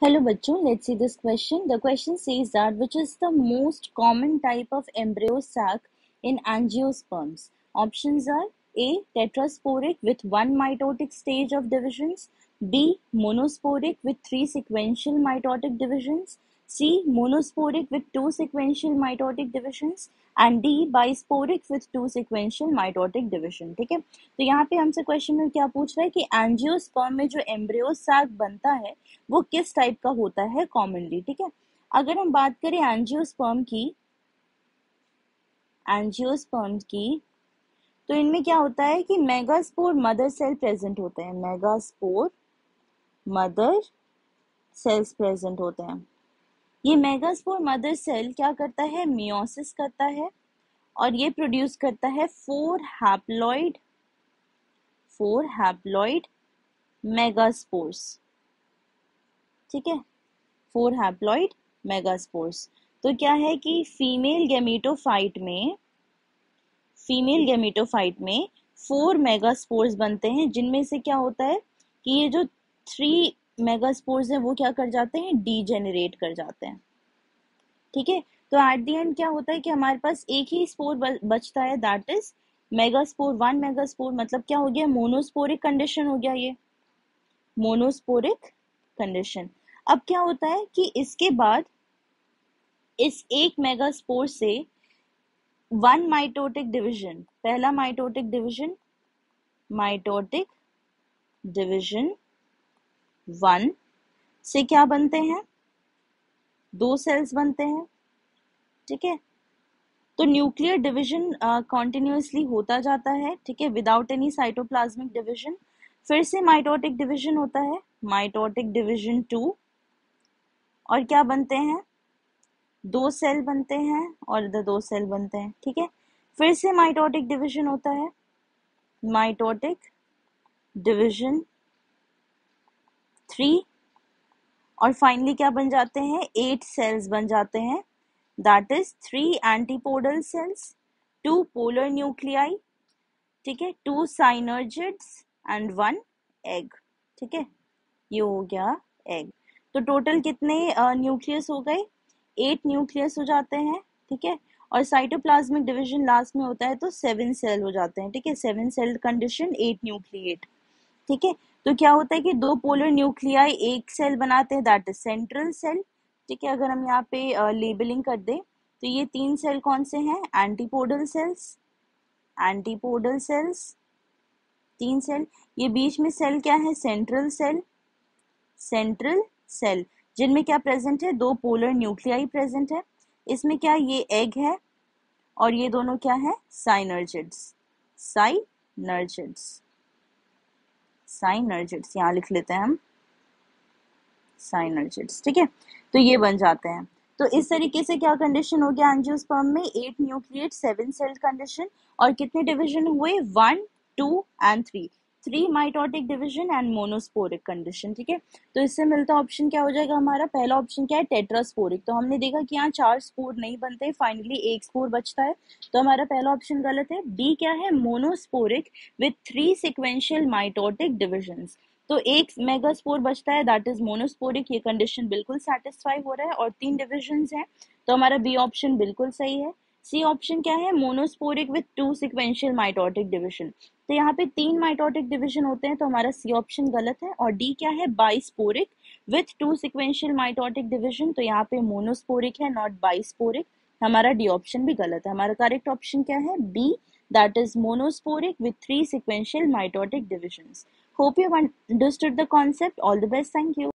Hello bachcho, let's see this question. The question says that which is the most common type of embryo sac in angiosperms? Options are A. Tetrasporic with one mitotic stage of divisions, B. Monosporic with three sequential mitotic divisions, C. Monosporic with two sequential mitotic divisions and D. Bisporic with two sequential mitotic division. ठीक है, तो यहाँ पे हमसे question में क्या पूछ रहा है कि एंजियोस्पर्म में जो एम्ब्रियो सैक बनता है वो किस टाइप का होता है कॉमनली। ठीक है, अगर हम बात करें एंजियोस्पर्म की तो इनमें क्या होता है कि मेगास्पोर मदर सेल प्रेजेंट होते हैं, मेगास्पोर मदर सेल्स प्रेजेंट होते हैं। ये मेगास्पोर मदर सेल क्या करता है, मियोसिस करता है और ये प्रोड्यूस करता है फोर हैप्लॉइड मेगास्पोर्स। ठीक है, फोर हैप्लॉइड मेगास्पोर्स। तो क्या है कि फीमेल गेमेटोफाइट में फोर मेगास्पोर्स बनते हैं, जिनमें से क्या होता है कि ये जो थ्री मेगास्पोर्स हैं वो क्या कर जाते हैं, डीजेनरेट कर जाते हैं। ठीक है, तो एट द एंड क्या होता है कि हमारे पास एक ही स्पोर बचता है, that is megaspore. One megaspore मतलब क्या हो गया, मोनोस्पोरिक कंडीशन हो गया, ये मोनोस्पोरिक कंडीशन। अब क्या होता है कि इसके बाद इस एक मेगास्पोर से वन माइटोटिक डिवीजन, पहला माइटोटिक डिवीजन वन से क्या बनते हैं, दो सेल्स बनते हैं। ठीक है, तो न्यूक्लियर डिवीजन कॉन्टिन्यूसली होता जाता है, ठीक है, विदाउट एनी साइटोप्लाज्मिक डिवीजन। फिर से माइटोटिक डिवीजन होता है, माइटोटिक डिवीजन 2, और क्या बनते हैं, दो सेल बनते हैं और इधर दो सेल बनते हैं। ठीक है, फिर से माइटोटिक डिवीजन होता है, माइटोटिक डिवीजन 3, और फाइनली क्या बन जाते हैं, 8 सेल्स बन जाते हैं, that is 3 antipodal cells, 2 polar nuclei, ठीक है, 2 साइनर्जिड्स एंड 1 एग। ठीक है, ये हो गया एग। तो टोटल कितने न्यूक्लियस हो गए, 8 न्यूक्लियस हो जाते हैं। ठीक है, और साइटोप्लाज्मिक डिवीजन लास्ट में होता है तो 7 सेल हो जाते हैं। ठीक है, 7 सेल कंडीशन, 8 न्यूक्लिएट। ठीक है, तो क्या होता है कि दो पोलर न्यूक्लियाई एक सेल बनाते हैं, दैट इज सेंट्रल सेल। ठीक है, अगर हम यहाँ पे लेबलिंग कर दें तो ये 3 सेल कौन से हैं, एंटीपोडल सेल्स 3 सेल। ये बीच में सेल क्या है, सेंट्रल सेल, जिनमें क्या प्रेजेंट है, दो पोलर न्यूक्लियाई प्रेजेंट है। इसमें क्या, ये एग है और ये दोनों क्या है, साइनर्जिड्स, यहाँ लिख लेते हैं हम साइनर्जिड्स। ठीक है, तो ये बन जाते हैं। तो इस तरीके से क्या कंडीशन हो गया एंजियोस्पर्म में, 8 न्यूक्लिएट 7 सेल कंडीशन, और कितने डिवीजन हुए, 1 2 and 3 mitotic division and monosporic condition. ठीक है, तो इससे मिलता ऑप्शन क्या हो जाएगा हमारा, पहला ऑप्शन क्या है, टेट्रास्पोरिक। तो हमने देखा कि यहाँ 4 स्पोर नहीं बनते, फाइनली एक स्पोर बचता है, तो हमारा पहला ऑप्शन गलत है। बी क्या है, monosporic with 3 sequential mitotic divisions. तो एक मेगास्पोर बचता है, दैट इज मोनोस्पोरिक। ये कंडीशन बिल्कुल सेटिस्फाई हो रहा है, और 3 डिविजन्स हैं, तो हमारा बी ऑप्शन बिल्कुल सही है। सी ऑप्शन क्या है, monosporic with 2 sequential mitotic division. तो यहाँ पे 3 माइटोटिक डिविजन होते हैं, तो हमारा सी ऑप्शन गलत है। और डी क्या है, बाइस्पोरिक विथ 2 सिक्वेंशियल माइटोटिक डिविजन, तो यहाँ पे मोनोस्पोरिक है, नॉट बाइस्पोरिक। हमारा डी ऑप्शन भी गलत है। हमारा करेक्ट ऑप्शन क्या है, B, that is monosporic with 3 sequential mitotic divisions. Hope you have understood the concept. All the best. Thank you.